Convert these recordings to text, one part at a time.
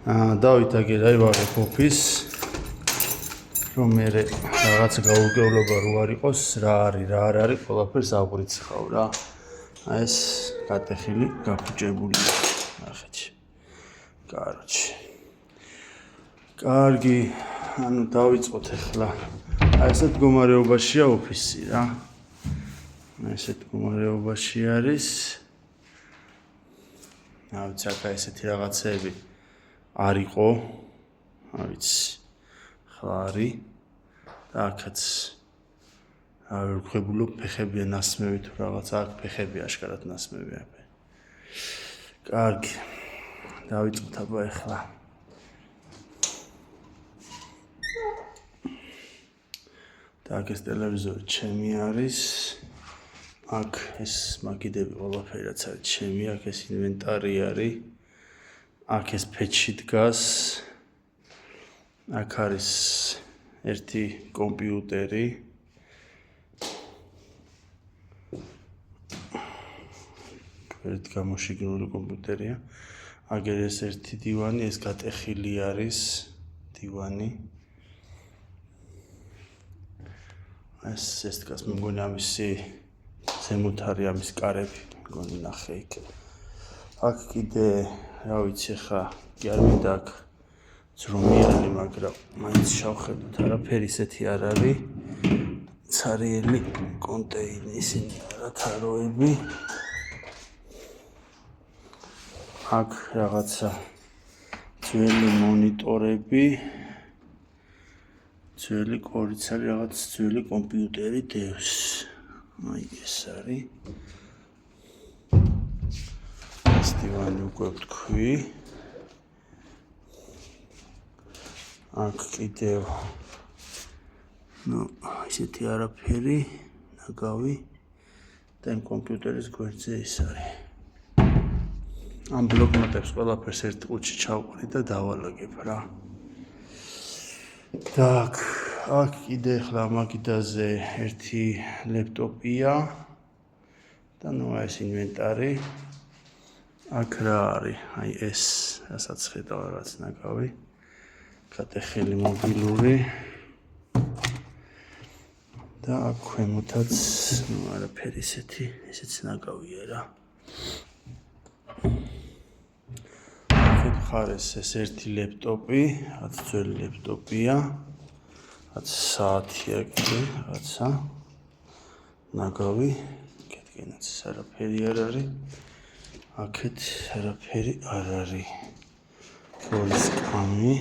დავით აგერ აივაღებ ოფის რომ მე რაღაცა გაურკვევლობა რო არ იყოს რა არის რა არ არის ყველაფერს აღვიცხავ რა ეს გატეხილი გაფუჭებული ნახეთ კაროჩი კარგი ანუ დავიწყოთ ახლა ესეთ მდგომარეობაშია ოფისი რა ესეთ მდგომარეობაში არის ავიც აქა ესეთი რაღაცები არ იყო ავიც ხლა არის და აქაც არ ვხვებულობ ფეხებია ნასმევი თუ რაღაცა აქ ფეხები აშკარად ნასმევი აბა კარგი დავიწყოთ აბა ახლა და აქ ეს ტელევიზორი ჩემი არის აქ ეს მაგიდები ყველაფერი რაც არის ჩემი აქ ეს ინვენტარი არის აქ ეს ფეჩი დგას აქ არის ერთი კომპიუტერი ერთ გამოშიგნული კომპიუტერია აგერ ეს ერთი დივანი ეს გატეხილი არის დივანი ეს დგას მე მგონი ამისი ზემოთ არის ამის კარები მგონი ნახე იქ აქ კიდე რა ვიცი ხა კი არ მინდა აქ ძრომიანი მაგრამ მაინც შევხედოთ არაფერი ისეთი არ არის ცარიელი კონტეინერი ისინი არა თაროები აქ რაღაცა ძველი მონიტორები ძველი კორიც არის რაღაც ძველი კომპიუტერი დევს აი ეს არის ეს დივანი უკვე ვთქვი აქ კიდევ ნუ ისეთი არაფერი ნაგავი და იმ კომპიუტერის გვერდზე ის არის ამ ბლოკნოტებს ყველაფერს ერთ ყუთში ჩავყრი და დავალაგებ რა და აქ კიდე ახლა მაგიდაზე ერთი ლეპტოპია და ნუ ეს ინვენტარი აქ რა არის აი ეს რასაც ხედავ რაღაც ნაგავი გატეხილი მობილური და აქ ქვემოთაც ნუ არაფერი ესეც ნაგავია რა ხარეს ეს ერთი ლეპტოპი, რაც ძველი ლეპტოპია, რაც საათია კიდე, რაცა ნაგავი, კეთკენაც არაფერი არ არის, აქეთ არაფერი არ არის. გოლის კამი,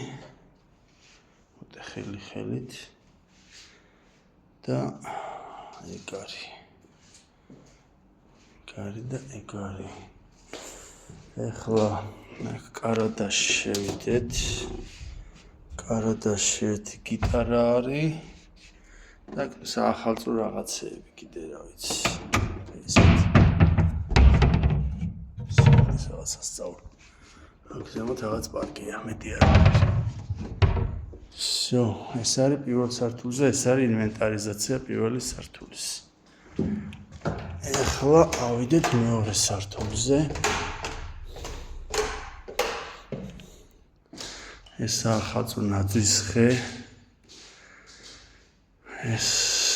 მოტეხილი ხელით და ეგ არის. კარი და ეგ არის. ეხლა კარადაში შევიდეთ. კარადაში ერთი გიტარა არის და საახალწლო რაღაცეები კიდე რა ვიცი. ესეთი. სასწავლო. აქ ზემოთ რაღაც პარკია, მეტი არ არის. Всё, ეს არის პირველ სართულზე, ეს არის ინვენტარიზაცია პირველი სართულის. ეხლა ავიდეთ მეორე სართულზე. ეს ახალწლო ნაძვის ხე. ეს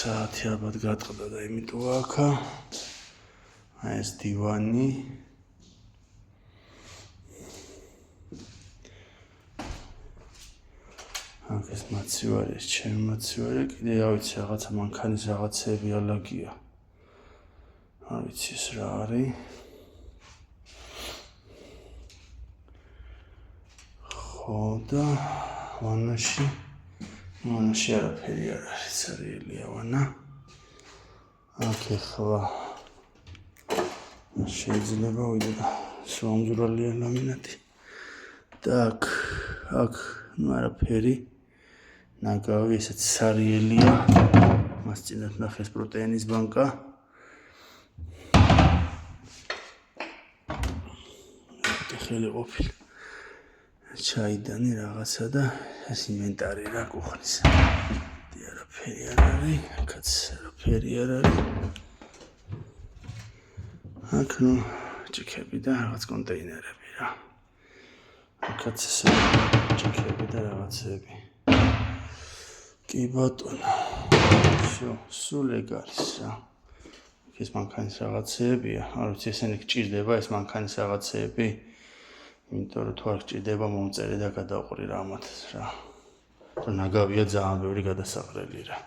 საათი ალბათ გატყდა და იმიტომ აქა. აი ეს დივანი. აქ ეს მაცივარი, ეს ჩემი მაცივარი, კიდე რა ვიცი რაღაცა მანქანის რაღაცეები ალაგია. არ ვიცი ეს რა არის. ხო და ვანაში არაფერი არ არის, ცარიელია ვანა. აქ ეხლა შეიძლება ვიდე და სვამძვრალია ლამინატი. და აქ ნუ არაფერი. ნაგავი ესეც ცარიელია. მას წინათ ნახეს პროტეინის ბანკა. ხელი ყოფილი. ჩაიდანი რაღაცა და ეს ინვენტარი რა გუხნის. დი არაფერი არ არის, აქაც არაფერი არ არის. აქ ნუ ჭიქები და რაღაც კონტეინერები რა. აქაც ესე ჭიქები და რაღაცები. კი ბატონო. სულ ეგ არის რა. ეს მანქანის რაღაცეებია, არ ვიცი ესენი გჭირდება ეს მანქანის რაღაცეები. იმიტომ რომ თუ არ გჭირდება მომწერე და გადავყრი რა ამათ რა. რომ ნაგავია ძალიან ბევრი გადასაყრელი რა.